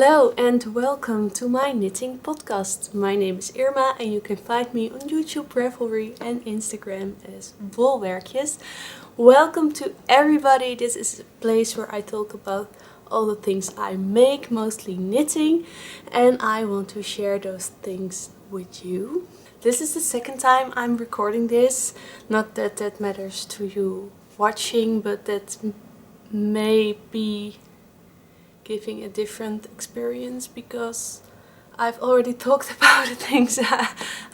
Hello and welcome to my knitting podcast. My name is Irma and you can find me on YouTube, Ravelry and Instagram as Wolwerkjes. Welcome to everybody. This is a place where I talk about all the things I make, mostly knitting, and I want to share those things with you. This is the second time I'm recording this. Not that that matters to you watching, but that may be giving a different experience because I've already talked about the things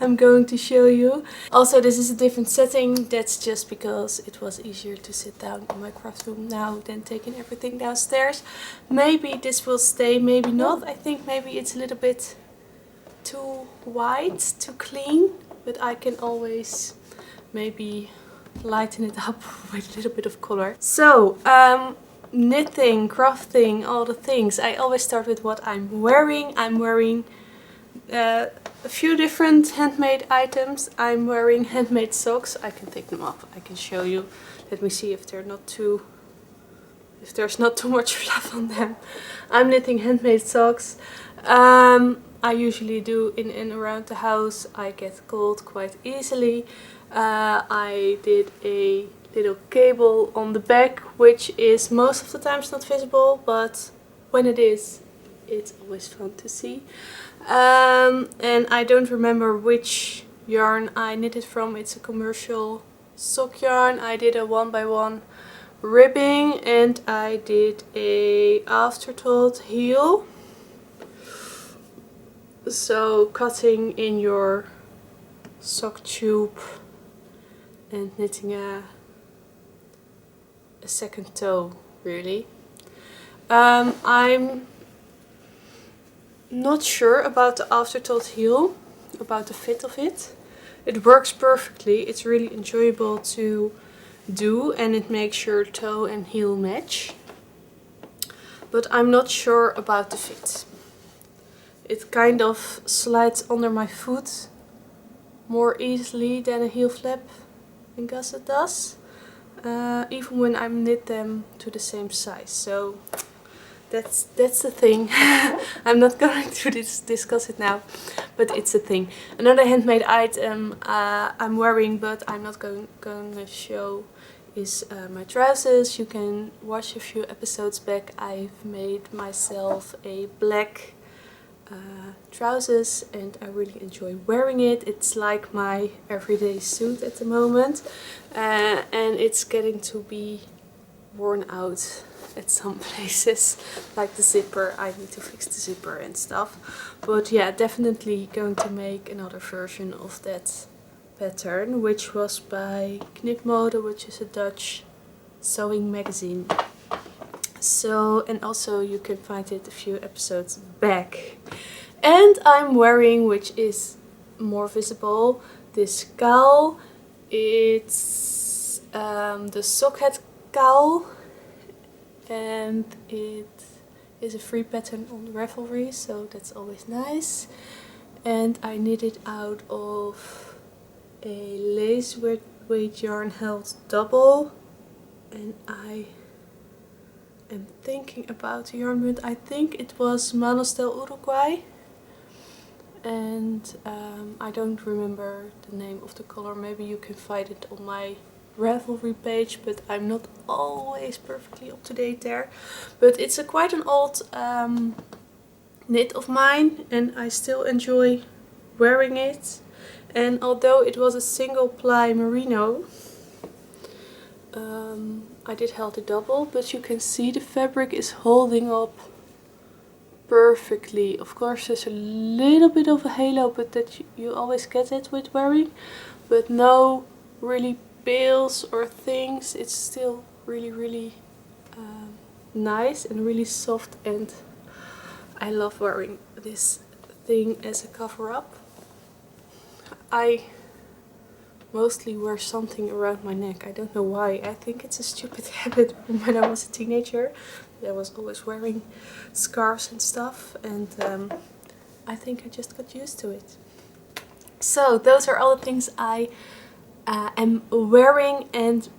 I'm going to show you. Also, this is a different setting. That's just because it was easier to sit down in my craft room now than taking everything downstairs. Maybe this will stay, maybe not. I think maybe it's a little bit too white, too clean, but I can always maybe lighten it up with a little bit of color. So, knitting, crafting, all the things. I always start with what I'm wearing. I'm wearing a few different handmade items. I'm wearing handmade socks. I can take them off. I can show you. Let me see if there's not too much fluff on them. I'm knitting handmade socks. I usually do in and around the house. I get cold quite easily. I did a little cable on the back, which is most of the times not visible, but when it is, it's always fun to see. And I don't remember which yarn I knitted from. It's a commercial sock yarn. I did a 1x1 ribbing and I did a afterthought heel. So cutting in your sock tube and knitting a second toe, really. I'm not sure about the afterthought heel, about the fit of it. It works perfectly. It's really enjoyable to do and it makes your toe and heel match. But I'm not sure about the fit. It kind of slides under my foot more easily than a heel flap in gusset does. Even when I knit them to the same size. So that's the thing. I'm not going to discuss it now, but it's a thing. Another handmade item I'm wearing, but I'm not going to show, is my trousers. You can watch a few episodes back. I've made myself a black trousers and I really enjoy wearing it. It's like my everyday suit at the moment, and it's getting to be worn out at some places, like the zipper. I need to fix the zipper and stuff, but yeah, definitely going to make another version of that pattern, which was by Knipmode, which is a Dutch sewing magazine. So, and also you can find it a few episodes back. And I'm wearing, which is more visible, this cowl. It's the sockhead cowl, and it is a free pattern on Ravelry, so that's always nice. And I knit it out of a lace weight yarn held double, and I am thinking about the yarn brand. I think it was Manos del Uruguay, and I don't remember the name of the color. Maybe you can find it on my Ravelry page, but I'm not always perfectly up to date there. But it's quite an old knit of mine and I still enjoy wearing it. And although it was a single ply merino, I did held it double, but you can see the fabric is holding up perfectly. Of course there's a little bit of a halo, but that you always get it with wearing, but no really pills or things. It's still really nice and really soft, and I love wearing this thing as a cover up. I mostly wear something around my neck. I don't know why. I think it's a stupid habit from when I was a teenager. I was always wearing scarves and stuff, and I think I just got used to it. So those are all the things I am wearing and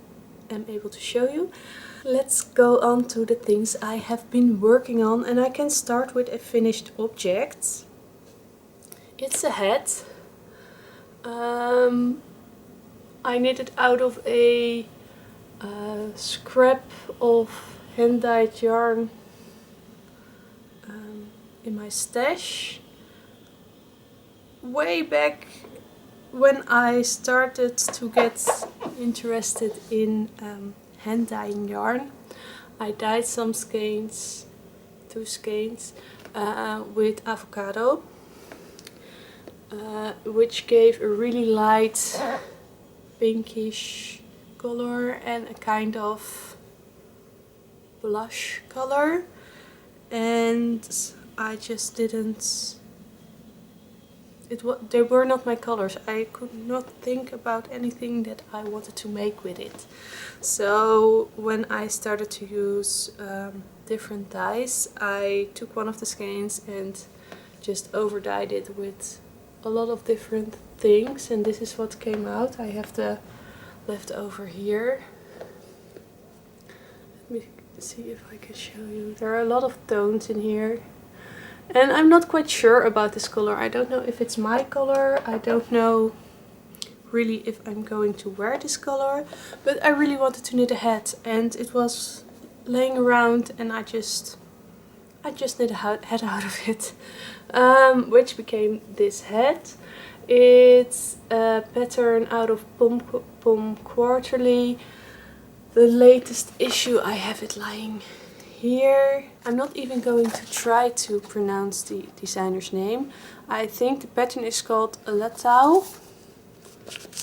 am able to show you. let's go on to the things I have been working on, and I can start with a finished object. It's a hat. I knit it out of a scrap of hand-dyed yarn in my stash. Way back when I started to get interested in hand dyeing yarn, I dyed some skeins, 2 skeins, with avocado, which gave a really light pinkish color and a kind of blush color, and I just didn't, they were not my colors. I could not think about anything that I wanted to make with it. So when I started to use different dyes, I took one of the skeins and just over dyed it with a lot of different things, and this is what came out. I have the leftover here. Let me see if I can show you. There are a lot of tones in here. And I'm not quite sure about this color. I don't know if it's my color. I don't know really if I'm going to wear this color. But I really wanted to knit a hat, and it was laying around, and I just knit a hat out of it. Which became this hat. It's a pattern out of Pompom Quarterly. The latest issue, I have it lying here. I'm not even going to try to pronounce the designer's name. I think the pattern is called lamauld.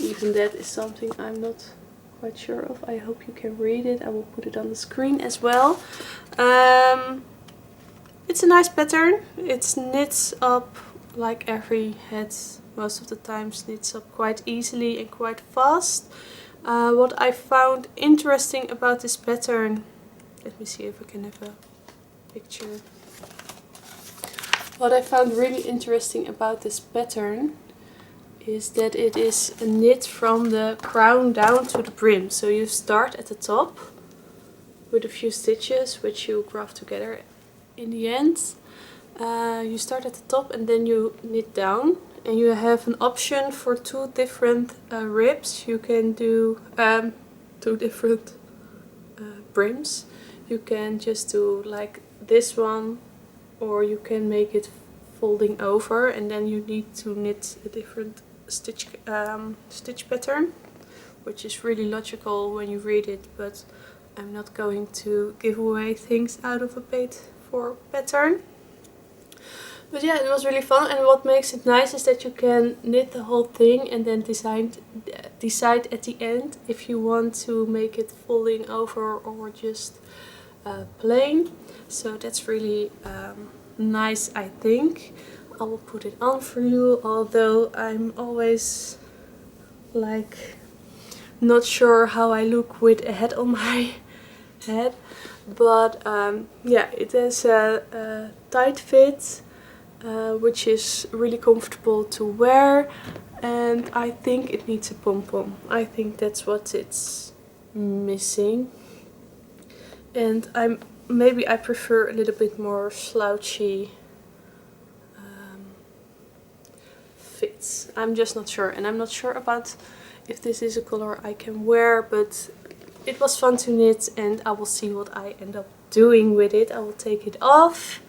Even that is something I'm not quite sure of. I hope you can read it. I will put it on the screen as well. It's a nice pattern. It knits up like every hat most of the times, knits up quite easily and quite fast. What I found interesting about this pattern, let me see if I can have a picture. What I found really interesting about this pattern is that it is knit from the crown down to the brim. So you start at the top with a few stitches which you graft together in the end. You start at the top and then you knit down, and you have an option for 2 different ribs. You can do 2 different brims. You can just do like this one, or you can make it folding over, and then you need to knit a different stitch pattern, which is really logical when you read it, but I'm not going to give away things out of a paid for pattern. But yeah, it was really fun, and what makes it nice is that you can knit the whole thing and then decide at the end if you want to make it folding over or just plain. So that's really nice, I think. I will put it on for you, although I'm always like not sure how I look with a hat on my head. But yeah, it has a tight fit, which is really comfortable to wear, and I think it needs a pom-pom. I think that's what it's missing. And maybe I prefer a little bit more slouchy fits. I'm just not sure, and I'm not sure about if this is a color I can wear, but it was fun to knit, and I will see what I end up doing with it. I will take it off,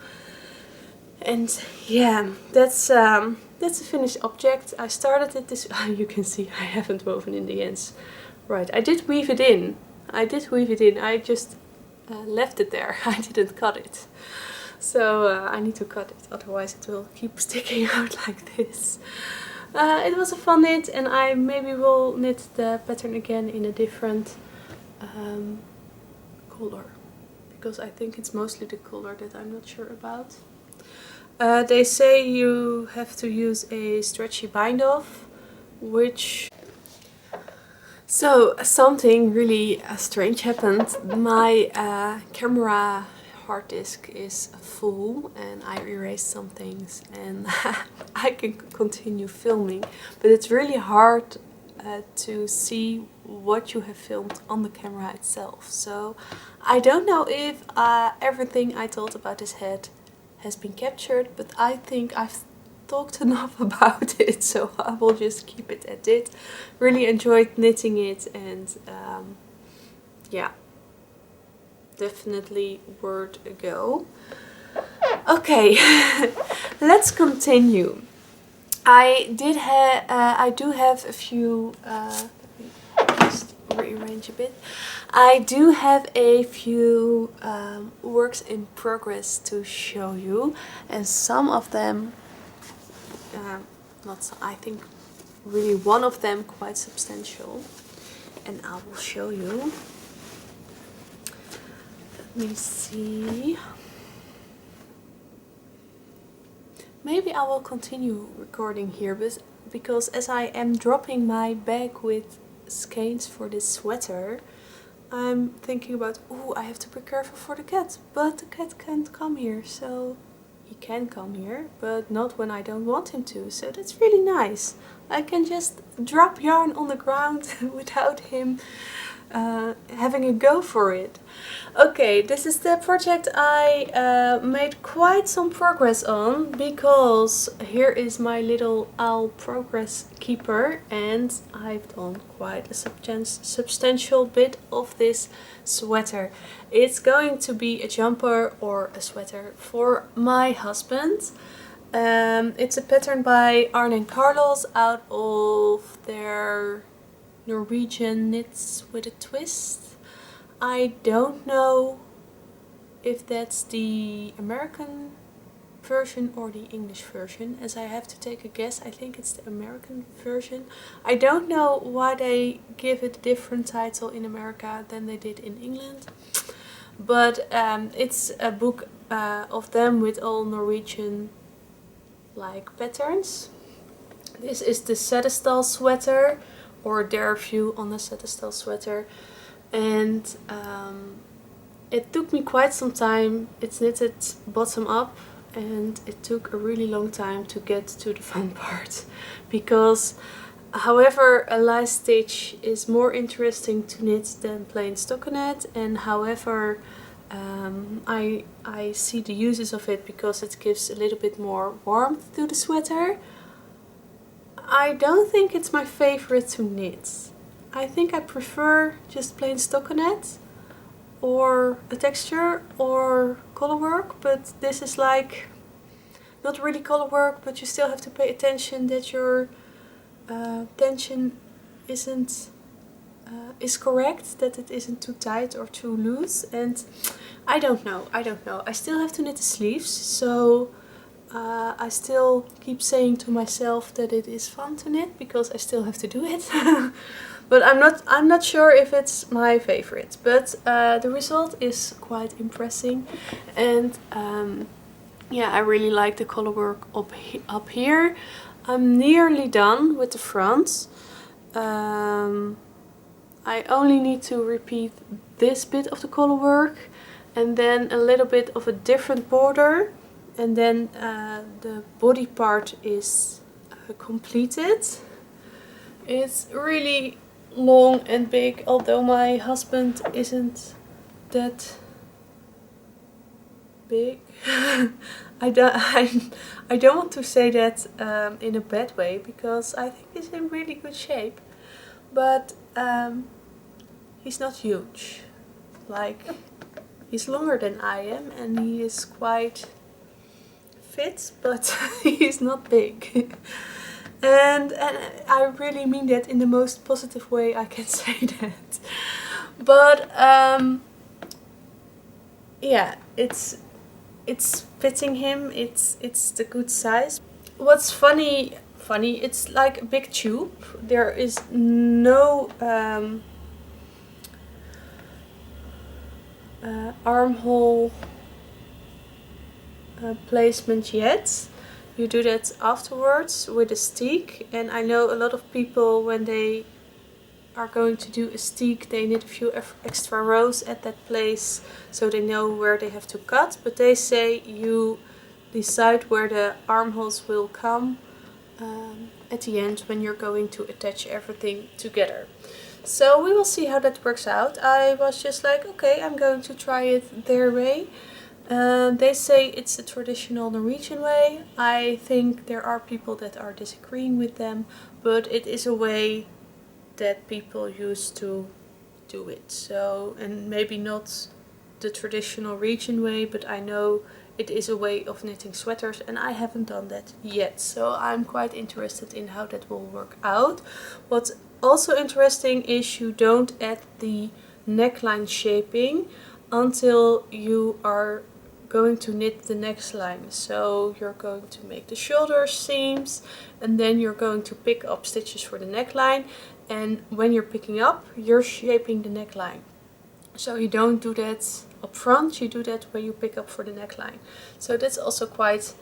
and yeah, that's a finished object. I started it this. You can see I haven't woven in the ends. Right, I did weave it in. I just left it there. I didn't cut it. So I need to cut it, otherwise it will keep sticking out like this. It was a fun knit, and I maybe will knit the pattern again in a different color, because I think it's mostly the color that I'm not sure about. They say you have to use a stretchy bind off, which... So something really strange happened. My camera hard disk is full, and I erased some things, and I can continue filming, but it's really hard to see what you have filmed on the camera itself. So I don't know if everything I told about this hat has been captured, but I think I've talked enough about it, so I will just keep it at it. Really enjoyed knitting it, and yeah, definitely worth a go. Okay, let's continue. I do have a few, let me just rearrange a bit. I do have a few works in progress to show you, and some of them, not some, I think really one of them quite substantial, and I will show you. Let me see. Maybe I will continue recording here, but because as I am dropping my bag with skeins for this sweater, I'm thinking about, oh, I have to be careful for the cat, but the cat can't come here, so he can come here, but not when I don't want him to, so that's really nice. I can just drop yarn on the ground without him having a go for it. Okay, this is the project I made quite some progress on, because here is my little owl progress keeper, and I've done quite a substantial bit of this sweater. It's going to be a jumper or a sweater for my husband. It's a pattern by Arne and Carlos out of their Norwegian Knits with a Twist. I don't know if that's the American version or the English version, as I have to take a guess. I think it's the American version. I don't know why they give it a different title in America than they did in England, but it's a book of them with all Norwegian like patterns. This is the setesdal sweater, or their view on the setesdal sweater, and it took me quite some time. It's knitted bottom up, and it took a really long time to get to the fun part, because however a last stitch is more interesting to knit than plain stockinette, and however I see the uses of it because it gives a little bit more warmth to the sweater, I don't think it's my favorite to knit. I think I prefer just plain stockinette or a texture or color work, but this is like not really color work, but you still have to pay attention that your tension is correct, that it isn't too tight or too loose, and I don't know. I still have to knit the sleeves, so I still keep saying to myself that it is fun to knit because I still have to do it. But I'm not sure if it's my favorite, but the result is quite impressive, and yeah, I really like the color work up here. I'm nearly done with the front. I only need to repeat this bit of the color work and then a little bit of a different border, and then the body part is completed. It's really long and big, although my husband isn't that big. I don't want to say that in a bad way, because I think he's in really good shape, but he's not huge. Like, he's longer than I am and he is quite fit, but he's not big. And I really mean that in the most positive way I can say that. But yeah, it's fitting him. It's the good size. What's funny, it's like a big tube. There is no armhole placement yet. You do that afterwards with a steek, and I know a lot of people, when they are going to do a steek, they knit a few extra rows at that place so they know where they have to cut, but they say you decide where the armholes will come at the end when you're going to attach everything together. So we will see how that works out. I was just like, okay, I'm going to try it their way. They say it's the traditional Norwegian way. I think there are people that are disagreeing with them, but it is a way that people used to do it. So, and maybe not the traditional Norwegian way, but I know it is a way of knitting sweaters and I haven't done that yet. So I'm quite interested in how that will work out. What's also interesting is you don't add the neckline shaping until you are going to knit the next line. So you're going to make the shoulder seams and then you're going to pick up stitches for the neckline, and when you're picking up you're shaping the neckline. So you don't do that up front, you do that when you pick up for the neckline. So that's also quite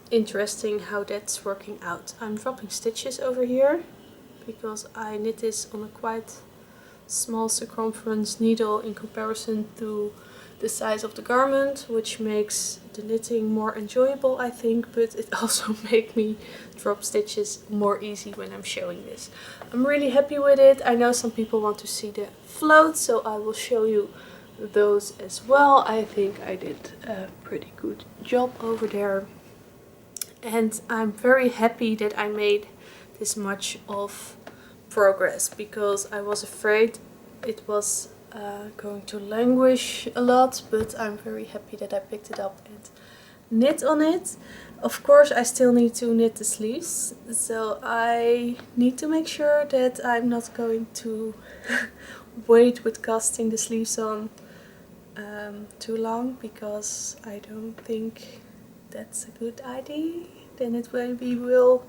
interesting how that's working out. I'm dropping stitches over here because I knit this on a quite small circumference needle in comparison to the size of the garment, which makes the knitting more enjoyable, I think, but it also makes me drop stitches more easy when I'm showing this. I'm really happy with it. I know some people want to see the float, so I will show you those as well. I think I did a pretty good job over there, and I'm very happy that I made this much of progress because I was afraid it was going to languish a lot, but I'm very happy that I picked it up and knit on it. Of course I still need to knit the sleeves, so I need to make sure that I'm not going to wait with casting the sleeves on too long, because I don't think that's a good idea. Then it maybe will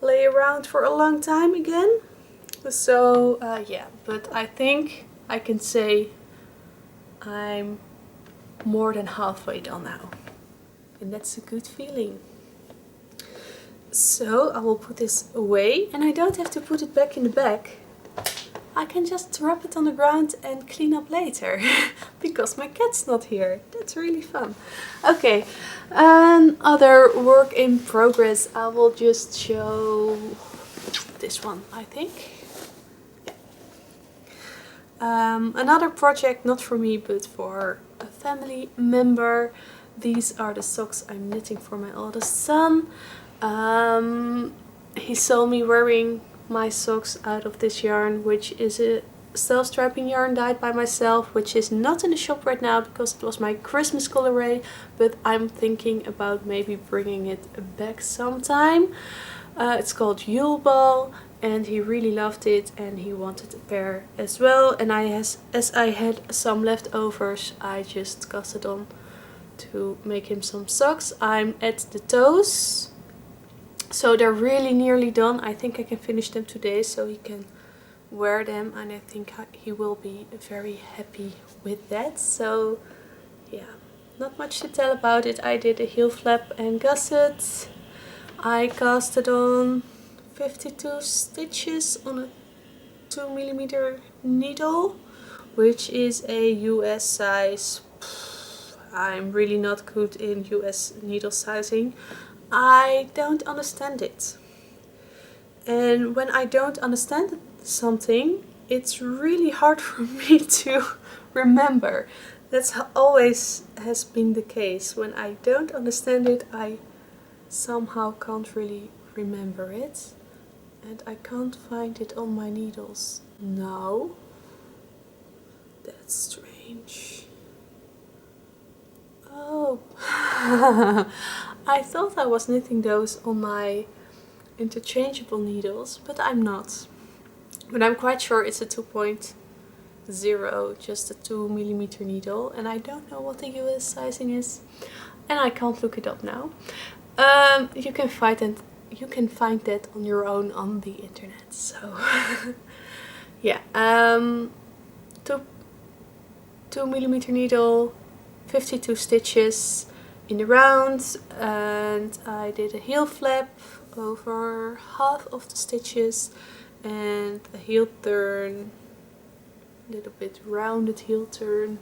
lay around for a long time again. So yeah, but I think I can say I'm more than halfway done now, and that's a good feeling. So I will put this away, and I don't have to put it back in the bag. I can just drop it on the ground and clean up later because my cat's not here. That's really fun. Okay, another work in progress. I will just show this one, I think. Another project, not for me but for a family member. These are the socks I'm knitting for my oldest son. He saw me wearing my socks out of this yarn, which is a self-striping yarn dyed by myself, which is not in the shop right now because it was my Christmas colorway, but I'm thinking about maybe bringing it back sometime. It's called Yule Ball, and he really loved it and he wanted a pair as well, and as I had some leftovers, I just cast it on to make him some socks. I'm at the toes, so they're really nearly done. I think I can finish them today so he can wear them, and I think he will be very happy with that. So yeah, not much to tell about it. I did a heel flap and gusset. I casted on 52 stitches on a 2mm needle, which is a US size. I'm really not good in US needle sizing. I don't understand it. And when I don't understand something, it's really hard for me to remember. That's always has been the case. When I don't understand it, I somehow can't really remember it. And I can't find it on my needles now. That's strange. Oh, I thought I was knitting those on my interchangeable needles, but I'm not. But I'm quite sure it's a 2.0, just a 2mm needle, and I don't know what the US sizing is, and I can't look it up now. You can find that on your own on the internet. So yeah, 2mm needle, 52 stitches in the round, and I did a heel flap over half of the stitches and a heel turn, a little bit rounded heel turn,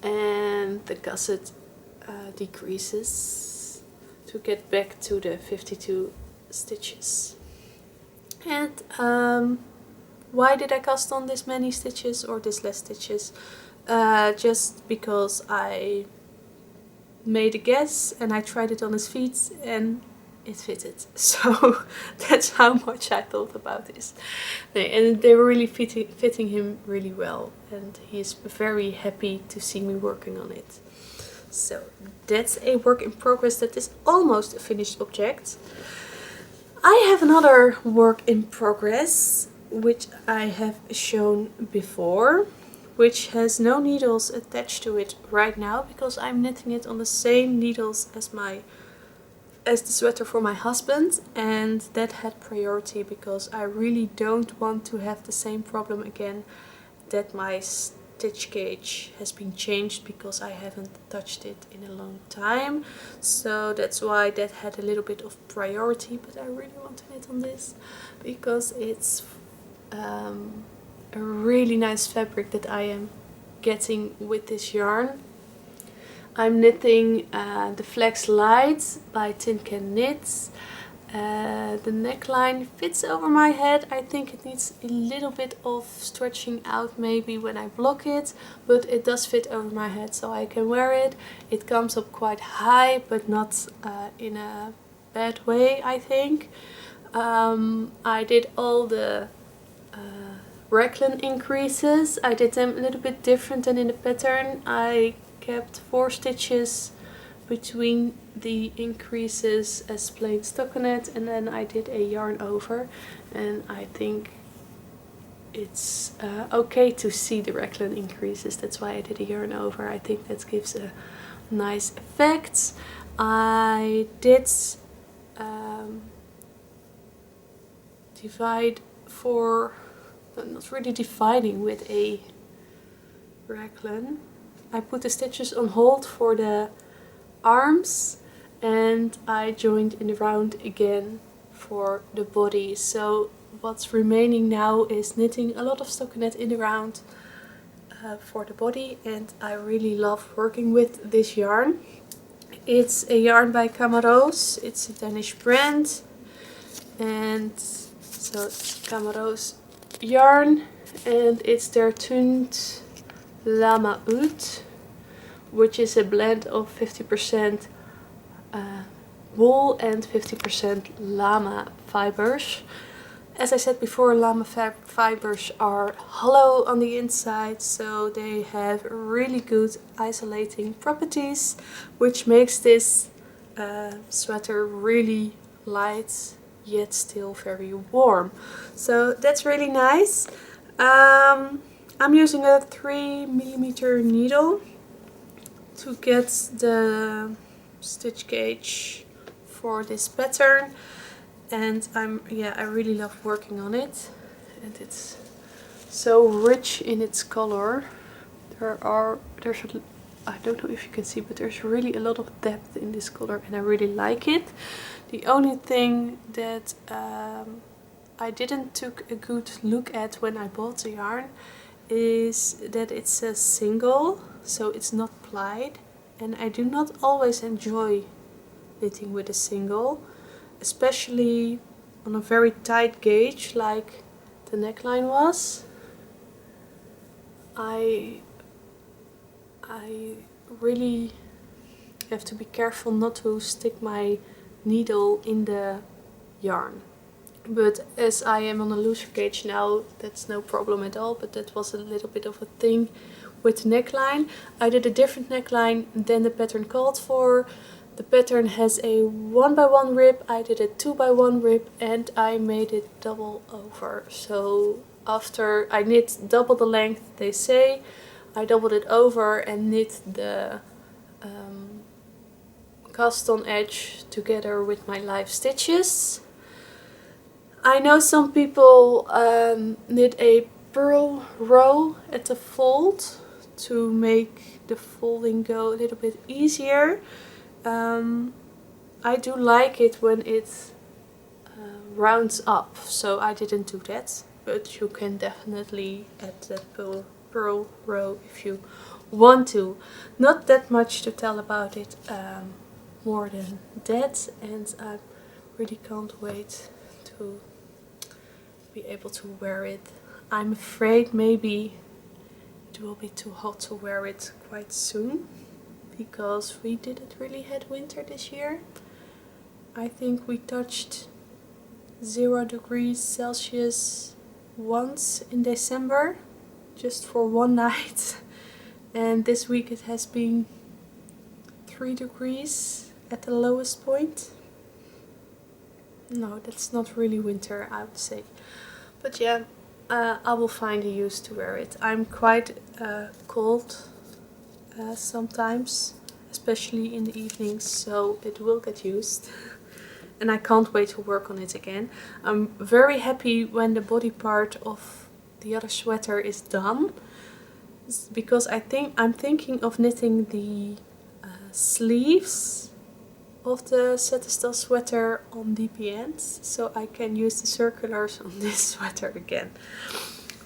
and the gusset decreases to get back to the 52 stitches. And why did I cast on this many stitches or this less stitches? Just because I made a guess and I tried it on his feet and it fitted. So that's how much I thought about this. And they were really fitting him really well, and he's very happy to see me working on it. So that's a work in progress that is almost a finished object. I have another work in progress which I have shown before, which has no needles attached to it right now because I'm knitting it on the same needles as the sweater for my husband, and that had priority because I really don't want to have the same problem again, that my stitch gauge has been changed because I haven't touched it in a long time. So that's why that had a little bit of priority, but I really want to knit on this because it's a really nice fabric that I am getting with this yarn. I'm knitting the Flax Light by Tincanknits. The neckline fits over my head. I think it needs a little bit of stretching out maybe when I block it, but it does fit over my head so I can wear it. It comes up quite high, but not in a bad way, I think. I did all the raglan increases. I did them a little bit different than in the pattern. I kept 4 stitches between the increases as plain stockinette, and then I did a yarn over, and I think it's okay to see the raglan increases. That's why I did a yarn over. I think that gives a nice effect. I did divide for, not really dividing with a raglan. I put the stitches on hold for the arms and I joined in the round again for the body. So what's remaining now is knitting a lot of stockinette in the round for the body, and I really love working with this yarn. It's a yarn by Cama. It's a Danish brand, and so it's Cama yarn, and it's their fynd lamauld, which is a blend of 50% wool and 50% llama fibers. As I said before, llama fibers are hollow on the inside, so they have really good isolating properties, which makes this sweater really light yet still very warm. So that's really nice. I'm using a 3mm needle to get the stitch gauge for this pattern, and I really love working on it, and it's so rich in its color. I don't know if you can see, but there's really a lot of depth in this color, and I really like it. The only thing that I didn't took a good look at when I bought the yarn is that it's a single, so it's not plied, and I do not always enjoy knitting with a single, especially on a very tight gauge like the neckline was. I really have to be careful not to stick my needle in the yarn. But as I am on a looser gauge now, that's no problem at all, but that was a little bit of a thing with the neckline. I did a different neckline than the pattern called for. The pattern has a 1x1 rib, I did a 2x1 rib, and I made it double over. So after I knit double the length, they say, I doubled it over and knit the cast on edge together with my live stitches. I know some people knit a purl row at the fold to make the folding go a little bit easier. I do like it when it rounds up, so I didn't do that, but you can definitely add that purl row if you want to. Not that much to tell about it more than that, and I'm really can't wait to be able to wear it. I'm afraid maybe it will be too hot to wear it quite soon, because we didn't really had winter this year. I think we touched 0 degrees Celsius once in December, just for one night. And this week it has been 3 degrees at the lowest point. No, that's not really winter, I would say. But yeah, I will find a use to wear it. I'm quite cold sometimes, especially in the evenings, so it will get used. And I can't wait to work on it again. I'm very happy when the body part of the other sweater is done, because I'm thinking of knitting the sleeves of the setesdal sweater on DP ends, so I can use the circulars on this sweater again.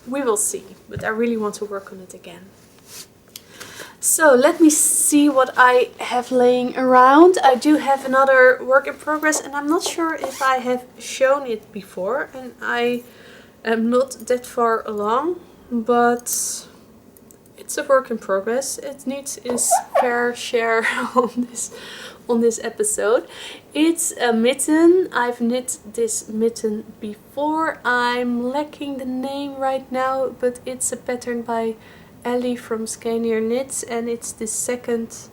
We will see, but I really want to work on it again. So let me see what I have laying around. I do have another work in progress, and I'm not sure if I have shown it before, and I am not that far along, but it's a work in progress. It needs its fair share on this episode. It's a mitten. I've knit this mitten before. I'm lacking the name right now, but it's a pattern by Ellie from Jeny Knits, and it's the second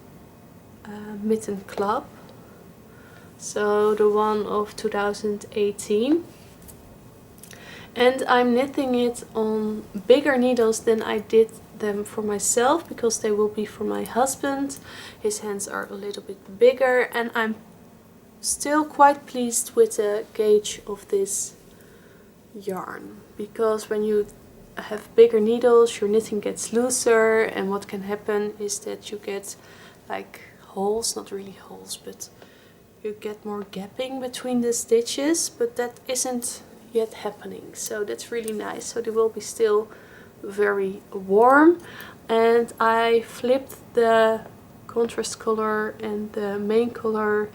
mitten club, so the one of 2018. And I'm knitting it on bigger needles than I did them for myself, because they will be for my husband. His hands are a little bit bigger, and I'm still quite pleased with the gauge of this yarn, because when you have bigger needles your knitting gets looser, and what can happen is that you get like holes, not really holes, but you get more gapping between the stitches, but that isn't yet happening, so that's really nice. So they will be still very warm, and I flipped the contrast color and the main color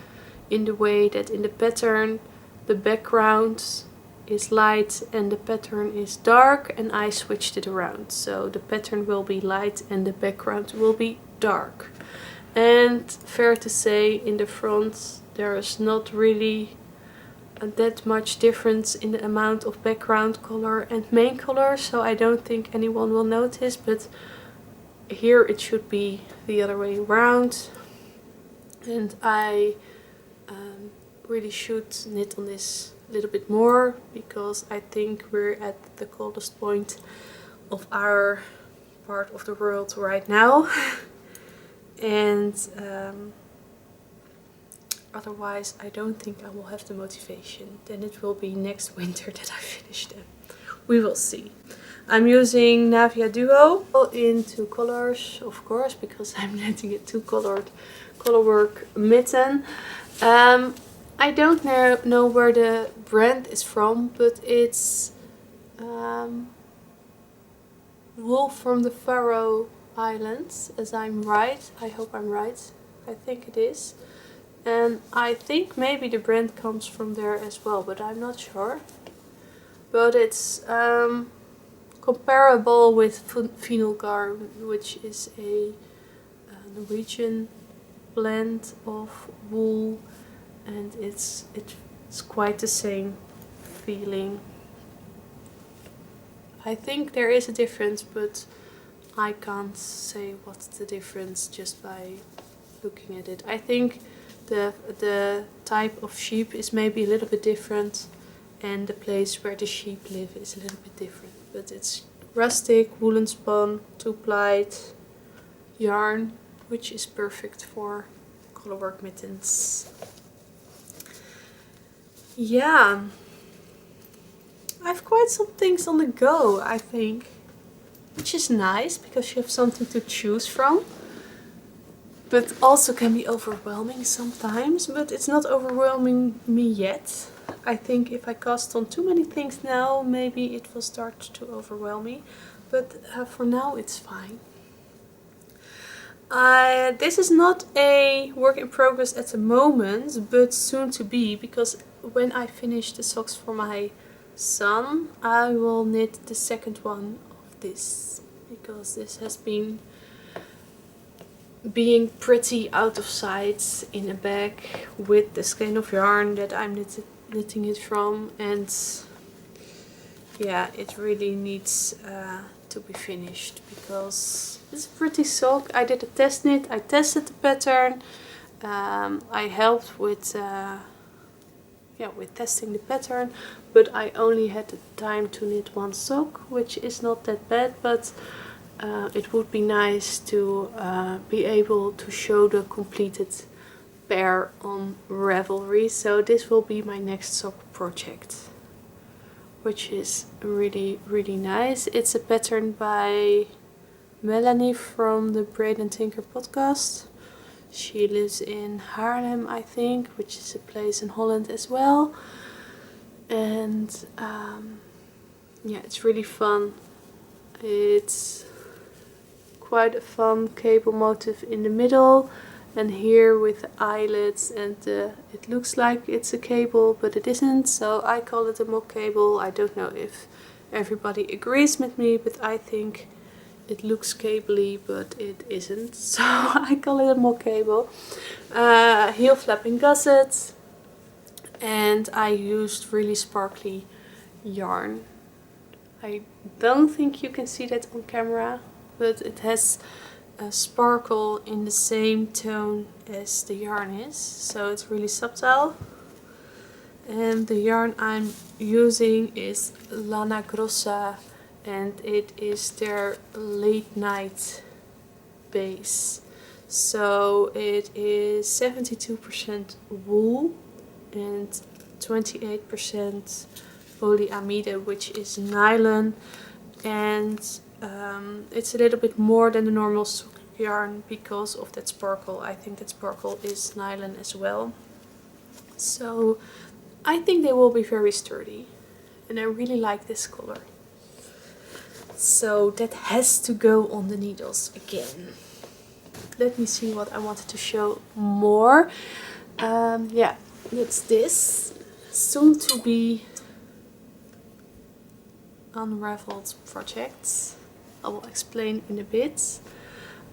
in the way that in the pattern the background is light and the pattern is dark, and I switched it around, so the pattern will be light and the background will be dark. And fair to say, in the front there is not really that much difference in the amount of background color and main color, so I don't think anyone will notice, but here it should be the other way around. And I really should knit on this a little bit more, because I think we're at the coldest point of our part of the world right now. And otherwise I don't think I will have the motivation. Then it will be next winter that I finish them. We will see. I'm using Navia Duo in 2 colors, of course, because I'm knitting a 2-colored colorwork mitten. I don't know where the brand is from, but it's wool from the Faroe Islands, as I'm right. I hope I'm right. I think it is. And I think maybe the brand comes from there as well, but I'm not sure. But it's comparable with fynd, which is a Norwegian blend of wool, and it's quite the same feeling. I think there is a difference, but I can't say what's the difference just by looking at it. I think the type of sheep is maybe a little bit different, and the place where the sheep live is a little bit different. But it's rustic, woolen spun, 2-plied yarn, which is perfect for colorwork mittens. Yeah, I have quite some things on the go, I think, which is nice because you have something to choose from, but also can be overwhelming sometimes. But it's not overwhelming me yet. I think if I cast on too many things now, maybe it will start to overwhelm me, but for now it's fine. This is not a work in progress at the moment, but soon to be, because when I finish the socks for my son, I will knit the second one of this, because this has been being pretty out of sight in a bag with the skein of yarn that I'm knitting it from, and yeah, it really needs to be finished because it's a pretty sock. I did a test knit, I tested the pattern, I helped with testing the pattern, but I only had the time to knit one sock, which is not that bad, but it would be nice to be able to show the completed pair on Ravelry. So this will be my next sock project, which is really nice. It's a pattern by Melanie from the Braid and Tinker podcast. She lives in Haarlem, I think, which is a place in Holland as well. And yeah, it's really fun. It's quite a fun cable motif in the middle, and here with the eyelets, and it looks like it's a cable, but it isn't, so I call it a mock cable. I don't know if everybody agrees with me, but I think it looks cabley, but it isn't, so I call it a mock cable. Heel flapping gusset, and I used really sparkly yarn. I don't think you can see that on camera, but it has a sparkle in the same tone as the yarn is, so it's really subtle. And the yarn I'm using is Lana Grossa, and it is their late night base. So it is 72% wool and 28% polyamide, which is nylon, and it's a little bit more than the normal sock yarn because of that sparkle. I think that sparkle is nylon as well. So I think they will be very sturdy, and I really like this color. So that has to go on the needles again. Let me see what I wanted to show more. Yeah, it's this soon to be unraveled project. I will explain in a bit.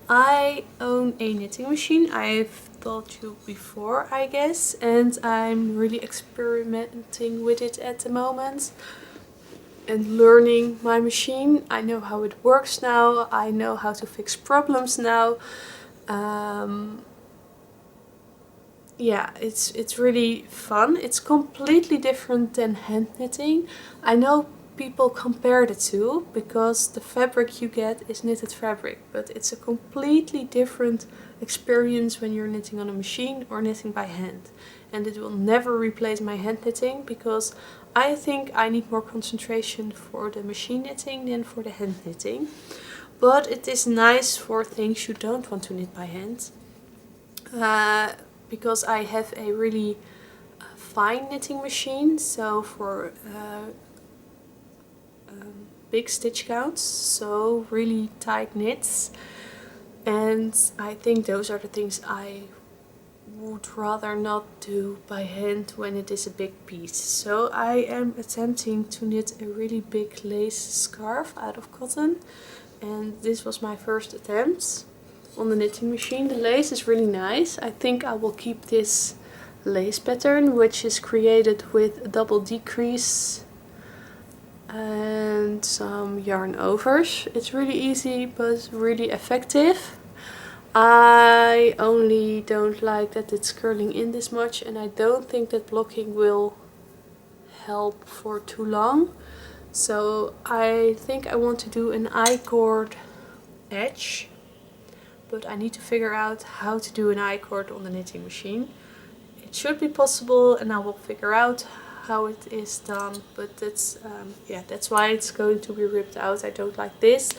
I own a knitting machine. I've told you before, I guess, and I'm really experimenting with it at the moment and learning my machine. I know how it works now. I know how to fix problems now. Yeah, it's really fun. It's completely different than hand knitting. I know people compare the two because the fabric you get is knitted fabric, but it's a completely different experience when you're knitting on a machine or knitting by hand. And it will never replace my hand knitting because I think I need more concentration for the machine knitting than for the hand knitting. But it is nice for things you don't want to knit by hand. Because I have a really fine knitting machine, so for big stitch counts, so really tight knits, and I think those are the things I would rather not do by hand when it is a big piece. So I am attempting to knit a really big lace scarf out of cotton, and this was my first attempt on the knitting machine. The lace is really nice. I think I will keep this lace pattern, which is created with a double decrease and some yarn overs. It's really easy but really effective. I only don't like that it's curling in this much, and I don't think that blocking will help for too long. So I think I want to do an I-cord edge, but I need to figure out how to do an I-cord on the knitting machine. It should be possible, and I will figure out how it is done, but that's yeah, that's why it's going to be ripped out. I don't like this.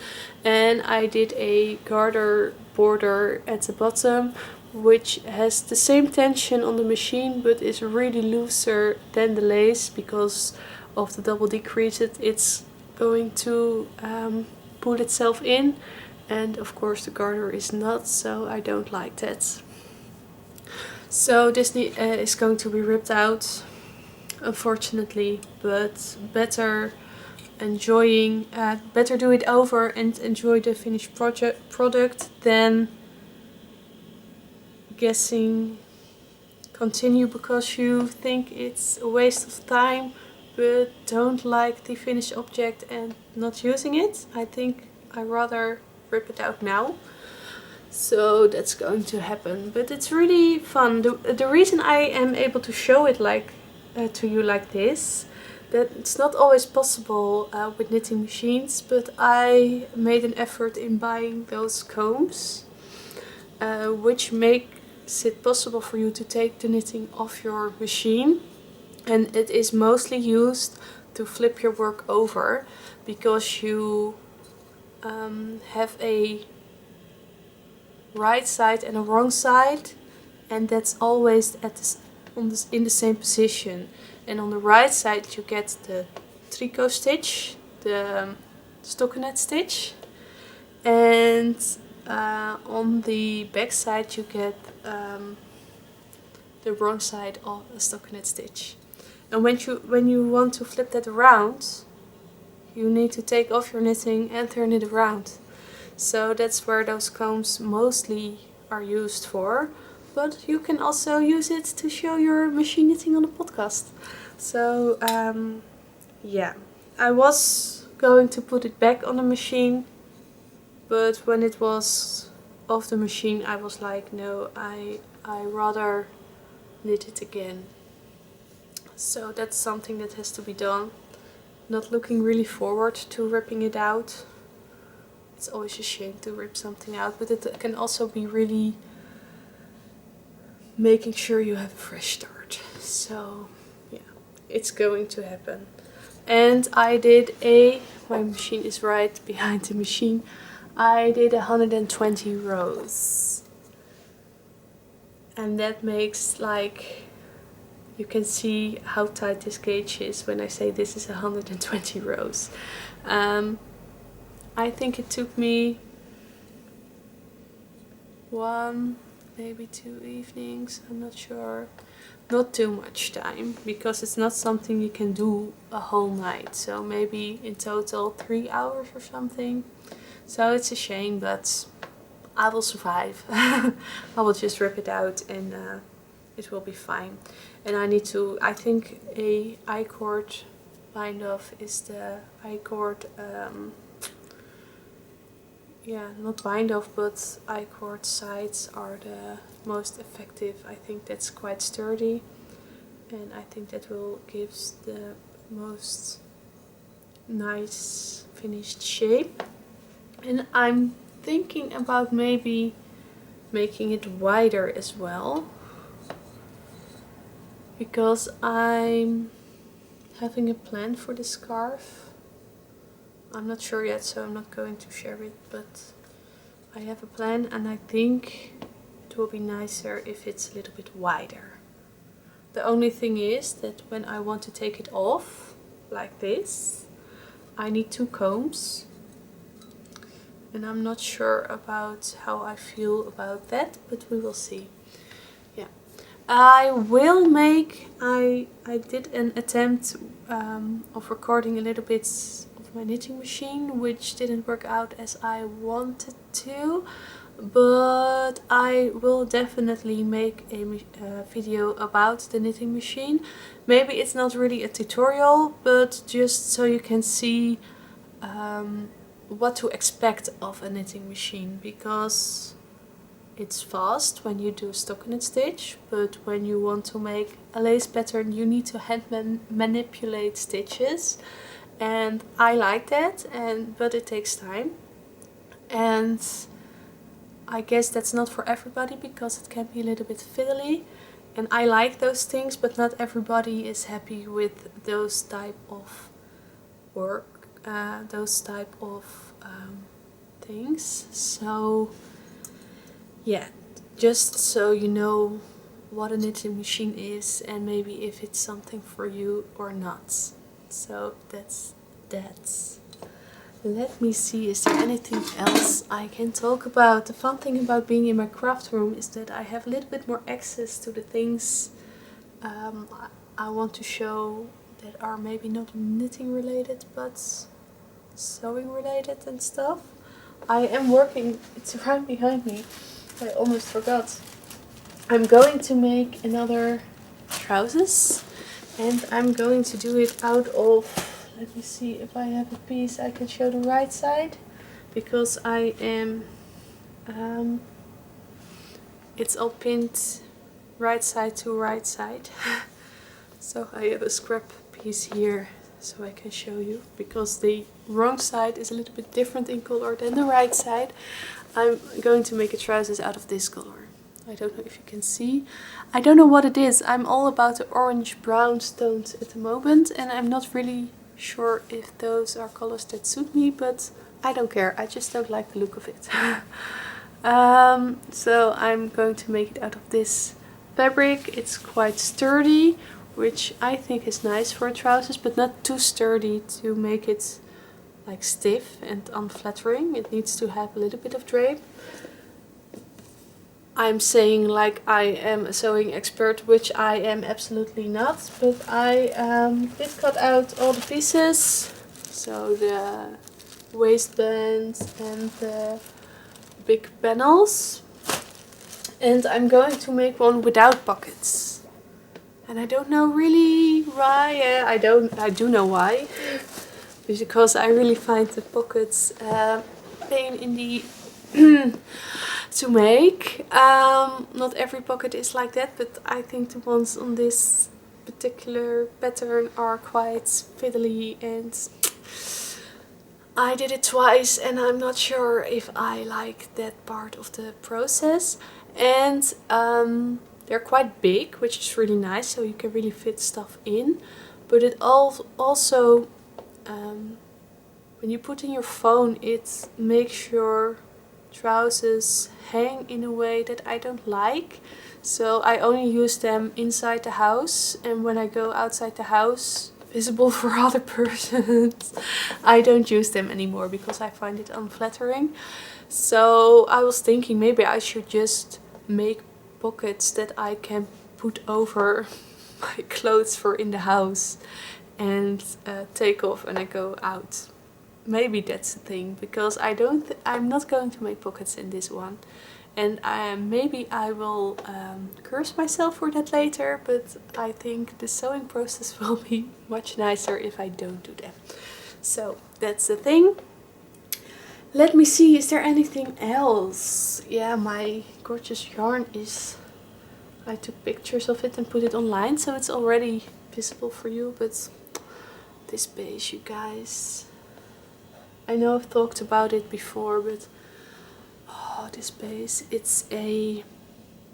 And I did a garter border at the bottom, which has the same tension on the machine but is really looser than the lace because of the double decrease. It's going to pull itself in, and of course the garter is not, so I don't like that. So this is going to be ripped out. unfortunately, but better better do it over and enjoy the finished product than guessing continue because you think it's a waste of time but don't like the finished object and not using it. I think I rather rip it out now. So that's going to happen, but it's really fun. The reason I am able to show it to you like this, that it's not always possible with knitting machines, but I made an effort in buying those combs, which makes it possible for you to take the knitting off your machine, and it is mostly used to flip your work over because you have a right side and a wrong side, and that's always in the same position. And on the right side you get the tricot stitch, the stockinette stitch, and on the back side you get the wrong side of a stockinette stitch. And when you want to flip that around, you need to take off your knitting and turn it around. So that's where those combs mostly are used for, but you can also use it to show your machine knitting on a podcast. So yeah, I was going to put it back on the machine, but when it was off the machine I was like, no, I rather knit it again. So that's something that has to be done. Not looking really forward to ripping it out. It's always a shame to rip something out, but it can also be really making sure you have a fresh start. So yeah, it's going to happen. And I did my machine is right behind the machine. I did 120 rows. And that makes, like, you can see how tight this gauge is when I say this is 120 rows. I think it took me 1, maybe 2 evenings, I'm not sure. Not too much time, because it's not something you can do a whole night. So maybe in total 3 hours or something. So it's a shame, but I will survive. I will just rip it out and it will be fine. And I think a I-cord bind off is the I-cord, yeah, not bind off, but I-cord sides are the most effective. I think that's quite sturdy, and I think that will give the most nice finished shape. And I'm thinking about maybe making it wider as well, because I'm having a plan for the scarf. I'm not sure yet, so I'm not going to share it, but I have a plan, and I think it will be nicer if it's a little bit wider. The only thing is that when I want to take it off like this, I need 2 combs, and I'm not sure about how I feel about that, but we will see. Yeah, I did an attempt of recording a little bit of my knitting machine, which didn't work out as I wanted to, but I will definitely make a video about the knitting machine. Maybe it's not really a tutorial, but just so you can see what to expect of a knitting machine, because it's fast when you do stockinette stitch, but when you want to make a lace pattern you need to hand manipulate stitches, and I like that, but it takes time, and I guess that's not for everybody because it can be a little bit fiddly, and I like those things, but not everybody is happy with those type of work, those type of things. So yeah, just so you know what a knitting machine is and maybe if it's something for you or not. So that's that. Let me see, is there anything else I can talk about? The fun thing about being in my craft room is that I have a little bit more access to the things I want to show that are maybe not knitting related but sewing related and stuff. I am working, it's right behind me, I almost forgot. I'm going to make another trousers and I'm going to do it out of, let me see if I have a piece I can show the right side, because I am, it's all pinned right side to right side. So I have a scrap piece here so I can show you, because the wrong side is a little bit different in color than the right side. I'm going to make a trousers out of this color. I don't know if you can see. I don't know what it is. I'm all about the orange brown stones at the moment and I'm not really sure if those are colors that suit me, but I don't care. I just don't like the look of it. So I'm going to make it out of this fabric. It's quite sturdy, which I think is nice for trousers, but not too sturdy to make it like stiff and unflattering. It needs to have a little bit of drape. I'm saying like I am a sewing expert, which I am absolutely not, but I did cut out all the pieces, so the waistband and the big panels, and I'm going to make one without pockets. And I don't know really why. I do know why, because I really find the pockets pain in the to make. Not every pocket is like that, but I think the ones on this particular pattern are quite fiddly, and I did it twice and I'm not sure if I like that part of the process. And they're quite big, which is really nice, so you can really fit stuff in. But it also when you put in your phone, it makes your trousers hang in a way that I don't like. So I only use them inside the house, and when I go outside the house, visible for other persons, I don't use them anymore because I find it unflattering. So I was thinking maybe I should just make pockets that I can put over my clothes for in the house and take off when I go out. Maybe that's the thing, because I'm not going to make pockets in this one, and maybe I will curse myself for that later, but I think the sewing process will be much nicer if I don't do that. So that's the thing. Let me see, is there anything else? Yeah, my gorgeous yarn is, I took pictures of it and put it online, so it's already visible for you, but this base, you guys, I know I've talked about it before, but oh, this base, it's a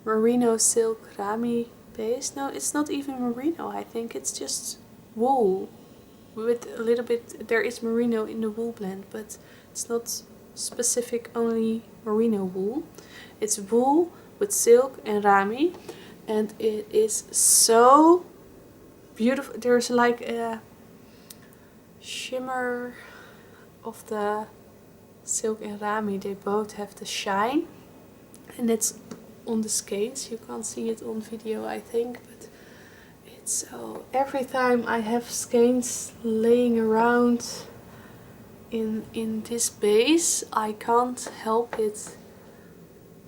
merino silk rami base. No, it's not even merino, I think it's just wool with a little bit, there is merino in the wool blend, but it's not specific only merino wool. It's wool with silk and rami, and it is so beautiful. There's like a shimmer of the silk and rami, they both have the shine, and it's on the skeins. You can't see it on video, I think, but it's so, every time I have skeins laying around in this base, I can't help it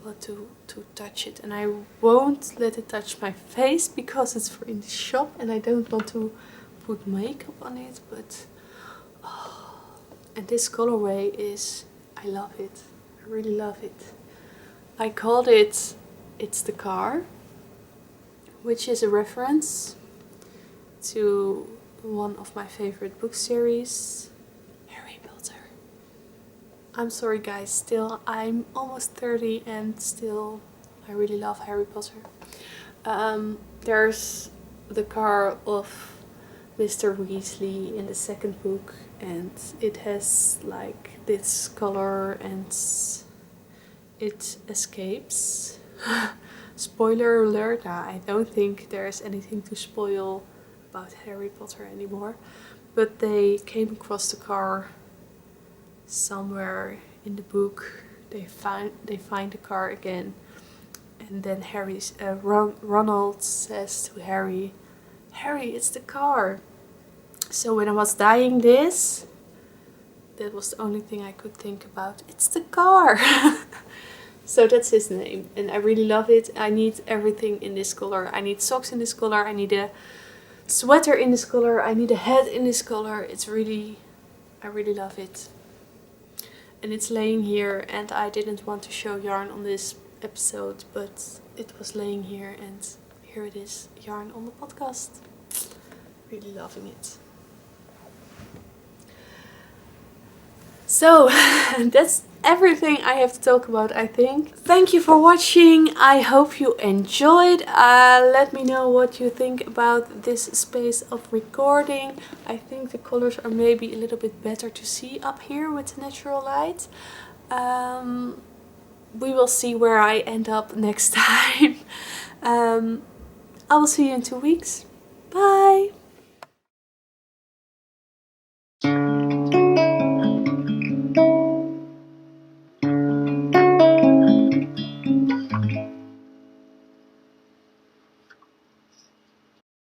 but to touch it, and I won't let it touch my face because it's for in the shop and I don't want to put makeup on it, but and this colorway is, I love it. I really love it. I called it It's the Car, which is a reference to one of my favorite book series, Harry Potter. I'm sorry guys, still I'm almost 30 and still I really love Harry Potter. There's the car of Mr. Weasley in the second book, and it has like this color and it escapes. Spoiler alert, I don't think there's anything to spoil about Harry Potter anymore, but they came across the car somewhere in the book. They find the car again, and then Ronald says to Harry, Harry, it's the car. So when I was dyeing this, that was the only thing I could think about. It's the car. So that's his name, and I really love it. I need everything in this color. I need socks in this color. I need a sweater in this color. I need a hat in this color. It's really, I really love it. And it's laying here, and I didn't want to show yarn on this episode, but it was laying here, and here it is, yarn on the podcast. Really loving it. So that's everything I have to talk about, I think. Thank you for watching. I hope you enjoyed. Let me know what you think about this space of recording. I think the colors are maybe a little bit better to see up here with the natural light. We will see where I end up next time. I will see you in 2 weeks. Bye!